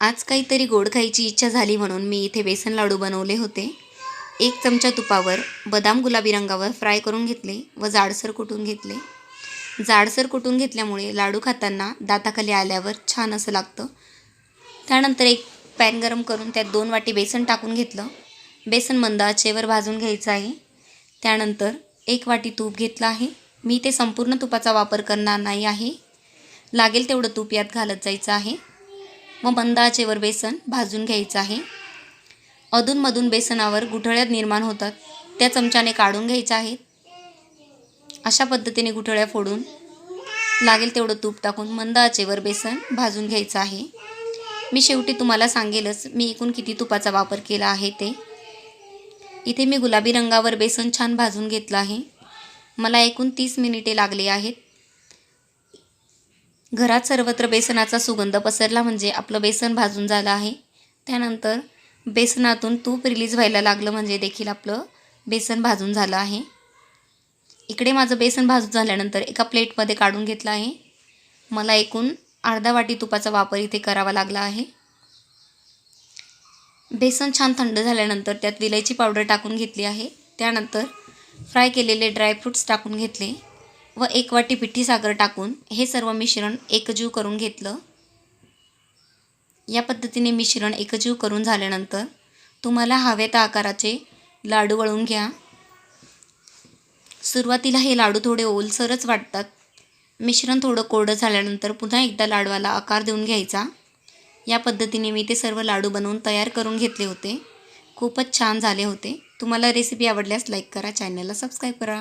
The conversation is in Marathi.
आज काहीतरी गोड खायची इच्छा झाली म्हणून मी इथे बेसन लाडू बनवले होते। 1 चमचा तुपावर बदाम गुलाबी रंगावर फ्राय करून घेतले व जाडसर कुटून घेतले। जाडसर कुटून घेतल्यामुळे लाडू खाताना दाताखाली आल्यावर छान असं लागतं। त्यानंतर एक पॅन गरम करून त्यात 2 वाटी बेसन टाकून घेतलं। बेसन मंद आचेवर भाजून घ्यायचं आहे। त्यानंतर 1 वाटी तूप घेतलं आहे। मी ते संपूर्ण तुपाचा वापर करणार नाही आहे, लागेल तेवढं तूप यात घालत जायचं आहे व मंद आचेवर बेसन भाजून घ्यायचं आहे। अधूनमधून बेसनावर गुठळ्या निर्माण होतात, त्या चमच्याने काढून घ्यायच्या आहेत। अशा पद्धतीने गुठळ्या फोडून लागेल तेवढं तूप टाकून मंद आचेवर बेसन भाजून घ्यायचं आहे। मी शेवटी तुम्हाला सांगेलच मी एकूण किती तुपाचा वापर केला आहे ते। इथे मी गुलाबी रंगावर बेसन छान भाजून घेतलं आहे। मला एकूण 30 मिनिटे लागली आहेत। घरात सर्वत्र बेसनाचा सुगंध पसरला म्हणजे आपलं बेसन भाजून झालं आहे। त्यानंतर बेसनातून तूप रिलीज व्हायला लागलं म्हणजे देखील आपलं बेसन भाजून झालं आहे। इकडे माझं बेसन भाजून झाल्यानंतर एका प्लेटमध्ये काढून घेतलं आहे। मला एकूण अर्धा वाटी तुपाचा वापर इथे करावा लागला आहे। बेसन छान थंड झाल्यानंतर त्यात विलायची पावडर टाकून घेतली आहे। त्यानंतर फ्राय केलेले ड्रायफ्रूट्स टाकून घेतले व 1 वाटी पिठी साखर टाकून हे सर्व मिश्रण एकजीव करून घेतलं। या पद्धतीने मिश्रण एकजीव करून झाल्यानंतर तुम्हाला हव्या त्या आकाराचे लाडू वळून घ्या। सुरुवातीला हे लाडू थोडे ओलसरच वाटतात। मिश्रण थोडं कोरडं झाल्यानंतर पुन्हा एकदा लाडवाला आकार देऊन घ्यायचा। या पद्धतीने मी ते सर्व लाडू बनवून तयार करून घेतले होते। खूपच छान झाले होते। तुम्हाला रेसिपी आवडल्यास लाईक करा, चॅनलला सबस्क्राईब करा।